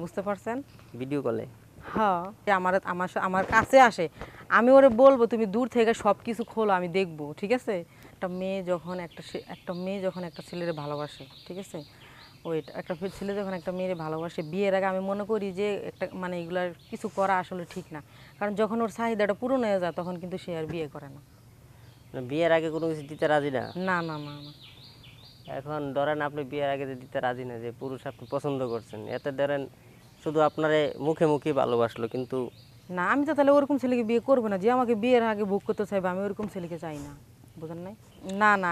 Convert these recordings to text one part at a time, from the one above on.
বুঝতে পারছেন? ভিডিও কলে? হ্যাঁ, যে আমার কাছে আসে, আমি ওরে বলবো তুমি দূর থেকে সব কিছু খোলো, আমি দেখবো, ঠিক আছে? একটা মেয়ে যখন একটা ছেলের ভালোবাসে, ঠিক আছে, একটা ছেলে যখন একটা মেয়ের ভালোবাসে, বিয়ের আগে আমি মনে করি যে একটা মানে এগুলার কিছু করা আসলে ঠিক না। কারণ যখন ওর চাহিদাটা পূরণ হয়ে যায় তখন কিন্তু সে আর বিয়ে করে না। মানে বিয়ের আগে কোনো কিছু দিতে রাজি না? না না না না। এখন ধরেন আপনি বিয়ের আগে যে দিতে রাজি না, যে পুরুষ আপনি পছন্দ করছেন, এতে ধরেন শুধু আপনারে মুখে মুখে ভালোবাসলো, কিন্তু না, আমি তো তাহলে ওরকম ছেলেকে বিয়ে করবো না যে আমাকে বিয়ের আগে ভোগ করতে চাইবে, আমি ওরকম ছেলেকে চাই না। বুঝেন নাই? না না,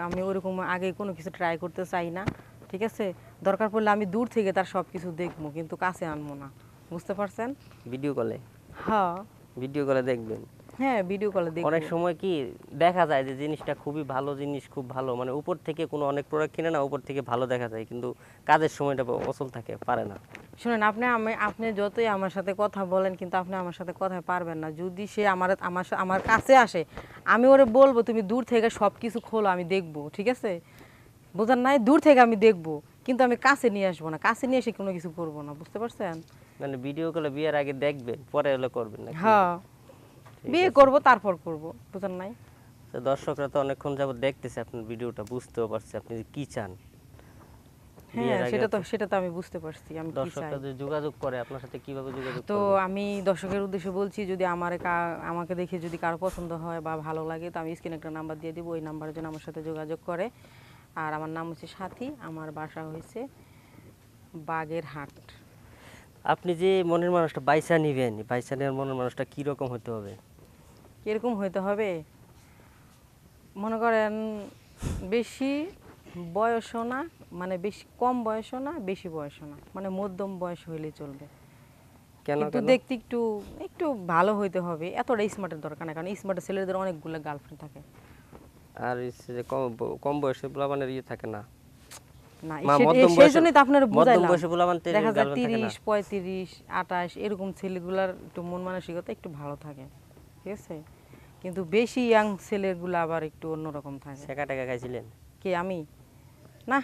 আমি ওরকম আগে কোনো কিছু ট্রাই করতে চাই না, ঠিক আছে? দরকার পড়লে আমি দূর থেকে তার সব কিছু দেখবো, কিন্তু কাছে আনবো না। বুঝতে পারছেন? ভিডিও কলে? হ্যাঁ। ভিডিও কলে দেখবেন? হ্যাঁ, ভিডিও কলে দেখবো। অনেক সময় কি দেখা যায় যে জিনিসটা খুবই ভালো জিনিস, খুব ভালো, মানে উপর থেকে কোনো অনেক প্রোডাক্ট কিনে না, উপর থেকে ভালো দেখা যায়, কিন্তু কাজের সময়টা অচল থাকে, পারে না। শুনেন, আপনি যতই আমার সাথে কথা বলেন, কিন্তু আপনি আমার সাথে কথায় পারবেন না। যদি সে আমার কাছে আসে, আমি ওরে বলবো তুমি দূর থেকে সব কিছু খোলো, আমি দেখবো, ঠিক আছে? বোঝেন নাই? দূর থেকে আমি দেখবো, কিন্তু আমি কাছে নিয়ে আসবো না, কাছে নিয়ে এসে কোনো কিছু করবো না। বুঝতে পারছেন? মানে ভিডিও কলে বিয়ের আগে দেখবেন, পরে হলে করবেন না? হ্যাঁ, ঠিক বিয়ে আছে। করবো তারপর করবো। বুঝেন নাই? তো দর্শকরা তো অনেকক্ষণ যাবত দেখতেছে আপনার ভিডিওটা, বুঝতেও পারছে আপনি যে কি চান। হ্যাঁ, বিয়ের আগে সেটা তো আমি বুঝতে পারছি আমি কি দর্শকরা চাই। যদি যোগাযোগ করে আপনার সাথে, কিভাবে যোগাযোগ তো করবে? আমি দর্শকের উদ্দেশ্যে বলছি, যদি আমাকে দেখে যদি কারো পছন্দ হয় বা ভালো লাগে, তো আমি স্ক্রিনে একটা নাম্বার দিয়ে দিব, ওই নাম্বারের জন্য আমার সাথে যোগাযোগ করে। আর আমার নাম হচ্ছে সাথী, আমার বাসা হয়েছে বাগেরহাট। আপনি যে মনের মানুষটা বাইসা নিবেন, বাইসা নেওয়ার মনের মানুষটা কীরকম হতে হবে? কীরকম হইতে হবে? মনে করেন বেশি বয়সও না, মানে বেশি কম বয়সও না, বেশি বয়সও না, মানে মধ্যম বয়স হইলে চলবে। কেন কিন্তু কেন? দেখতে একটু একটু ভালো হইতে হবে, এতটা স্মার্টের দরকার না, কারণ স্মার্টের ছেলেদের অনেকগুলো গার্লফ্রেন্ড থাকে। আর হচ্ছে যে কম বয়সে পোলাপানের ইয়ে থাকে না, না, মধ্যম সেই বয়সে, জন্যই তো আপনারা মধ্যম বুঝাইলাম। বয়সে পোলাপান দেখা যায় গার্লফ্রেন্ড থাকে না? 30, 35, 28 এরকম ছেলেগুলার একটু মন মানসিকতা একটু ভালো থাকে, ঠিক আছে? কিন্তু বেশি ইয়াং ছেলেগুলো আবার একটু অন্যরকম থাকে। শেখা টেকা খাইছিলেন? কে আমি? না,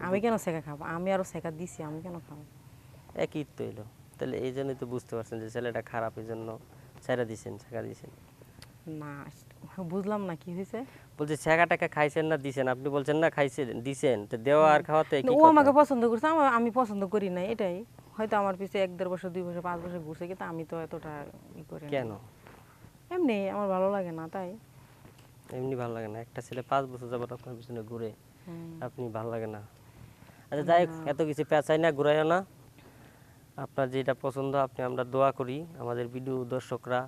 আমি কেন শেখা খাবো? আমি আরো শেখা দিছি, আমি কেন খাবো? একই তো এলো। তাহলে এই জন্যই তো বুঝতে পারছেন যে ছেলেটা খারাপ, এই জন্য ছেড়ে দিছেন, শেখা দিছেন। না, বুঝলাম না কি হয়েছে। বলছি শেখা টাকা খাইছেন না দিছেন? আপনি বলছেন না খাইছেন দিছেন, তো দেওয়া আর খাওয়াতে না, কি ও কথা? আমাকে পছন্দ করছে, আমি পছন্দ করি না, এটাই। হয়তো আমার পিছে 1-1.5 বছর, 2 বছর, 5 বছর ঘুরছে, কিন্তু আমি তো এতটা ই করি না। কেন? এমনি আমার ভালো লাগে না, তাই। এমনি ভালো লাগে না? একটা ছেলে 5 বছর যাবত আপনার পিছনে ঘুরে, হুম। আপনি ভালো লাগে না? আচ্ছা যাই হোক, এত কিছু পেঁচাই না, ঘুরাইও না। আপনার যেটা পছন্দ, আমরা দোয়া করি আমাদের ভিডিও দর্শকরা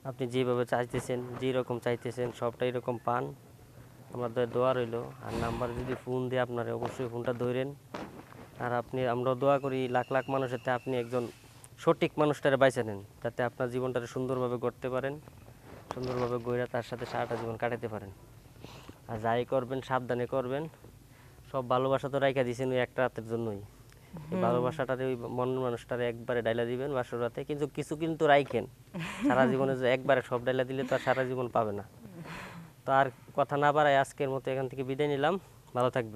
আপনি যেভাবে চাইতেছেন, যেই রকম চাইতেছেন, সবটা এরকম পান। আমাদের দোয়া রইল। আর নাম্বার যদি ফোন দিয়ে আপনারা অবশ্যই ফোনটা ধরেন। আর আমরাও দোয়া করি লাখ লাখ মানুষের তে আপনি একজন সঠিক মানুষটারে বাইছে নেন, যাতে আপনার জীবনটারে সুন্দরভাবে গড়তে পারেন, সুন্দরভাবে গড়ে তার সাথে সারাটা জীবন কাটাতে পারেন। আর যাই করবেন সাবধানে করবেন। সব ভালোবাসা তো রাইখা দিয়েছেন ওই একটা রাতের জন্যই। এই ভালোবাসাটারে ওই মনের মানুষটারে একবারে ডাইলা দিবেন বাসর রাতে, কিন্তু কিছু কিন্তু রাইখেন। সারা জীবনে যে একবারে সব ডাইলা দিলে তো আর সারা জীবন পাবে না। তো আর কথা না বাড়াই আজকের মতো এখান থেকে বিদায় নিলাম। ভালো থাকবেন।